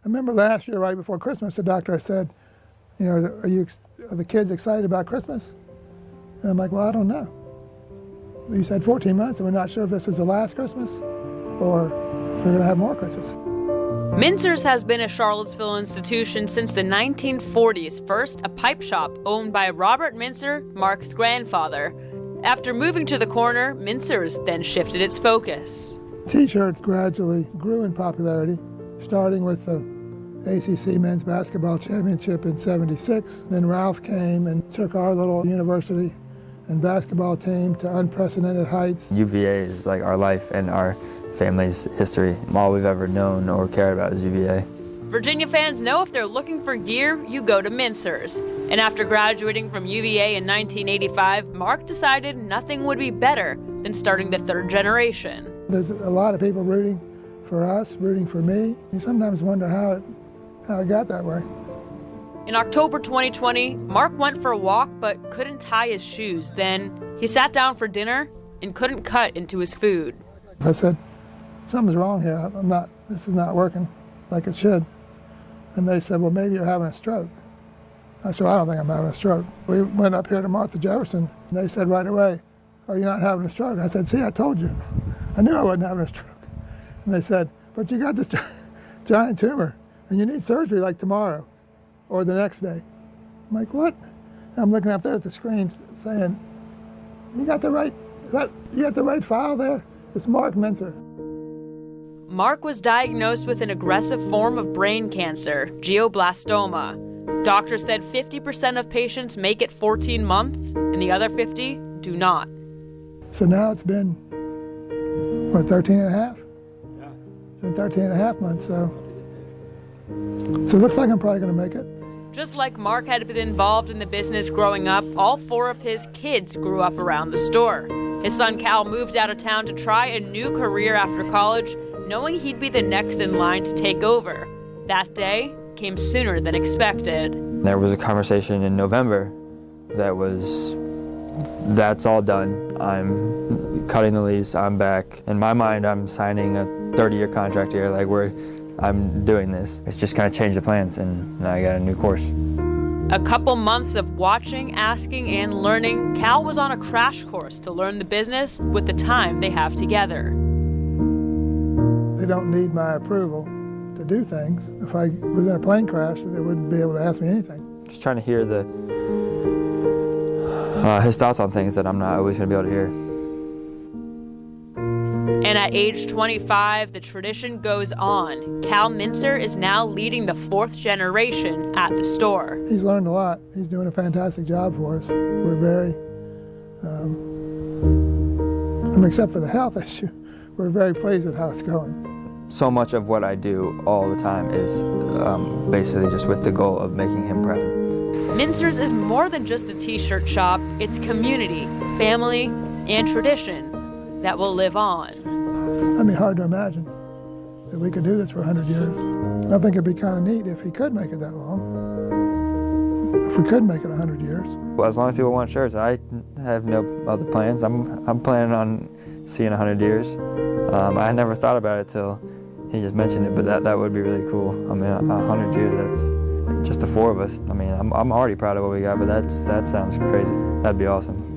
remember last year, right before Christmas, the doctor said, you know, are the kids excited about Christmas? And I'm like, well, I don't know. You said 14 months, and we're not sure if this is the last Christmas or if we're going to have more Christmas. Mincer's has been a Charlottesville institution since the 1940s, first a pipe shop owned by Robert Mincer, Mark's grandfather. After moving to the corner, Mincer's then shifted its focus. T-shirts gradually grew in popularity, starting with the ACC men's basketball championship in '76. Then Ralph came and took our little university and basketball team to unprecedented heights. UVA is like our life and our family's history. All we've ever known or cared about is UVA. Virginia fans know if they're looking for gear, you go to Mincer's. And after graduating from UVA in 1985, Mark decided nothing would be better than starting the third generation. There's a lot of people rooting for us, rooting for me. You sometimes wonder how it got that way. In October 2020, Mark went for a walk but couldn't tie his shoes. Then he sat down for dinner and couldn't cut into his food. I said, something's wrong here. This is not working like it should. And they said, well, maybe you're having a stroke. I said, well, I don't think I'm having a stroke. We went up here to Martha Jefferson, and they said right away, oh, you're not having a stroke. I said, see, I told you. I knew I wasn't having a stroke. And they said, but you got this giant tumor, and you need surgery like tomorrow or the next day. I'm like, what? And I'm looking up there at the screen saying, you got the right file there? It's Mark Mincer. Mark was diagnosed with an aggressive form of brain cancer, glioblastoma. Doctors said 50% of patients make it 14 months, and the other 50 do not. So now it's been, what, 13 and a half? Yeah. It's been 13 and a half months, so it looks like I'm probably going to make it. Just like Mark had been involved in the business growing up, all 4 of his kids grew up around the store. His son Cal moved out of town to try a new career after college, knowing he'd be the next in line to take over. That day came sooner than expected. There was a conversation in November that was, that's all done. I'm cutting the lease, I'm back. In my mind, I'm signing a 30-year contract here, I'm doing this. It's just kind of changed the plans, and now I got a new course. A couple months of watching, asking, and learning, Cal was on a crash course to learn the business with the time they have together. They don't need my approval to do things. If I was in a plane crash, they wouldn't be able to ask me anything. Just trying to hear his thoughts on things that I'm not always going to be able to hear. And at age 25, the tradition goes on. Cal Mincer is now leading the 4th generation at the store. He's learned a lot. He's doing a fantastic job for us. We're very, except for the health issue, we're very pleased with how it's going. So much of what I do all the time is basically just with the goal of making him proud. Mincer's is more than just a t-shirt shop. It's community, family, and tradition that will live on. That'd be hard to imagine that we could do this for 100 years. I think it'd be kind of neat if he could make it that long. If we could make it 100 years. Well, as long as people want shirts, I have no other plans. I'm planning on seeing 100 years. I never thought about it till he just mentioned it, but that would be really cool. I mean, 100 years, that's just the 4 of us. I mean, I'm already proud of what we got, but that sounds crazy. That'd be awesome.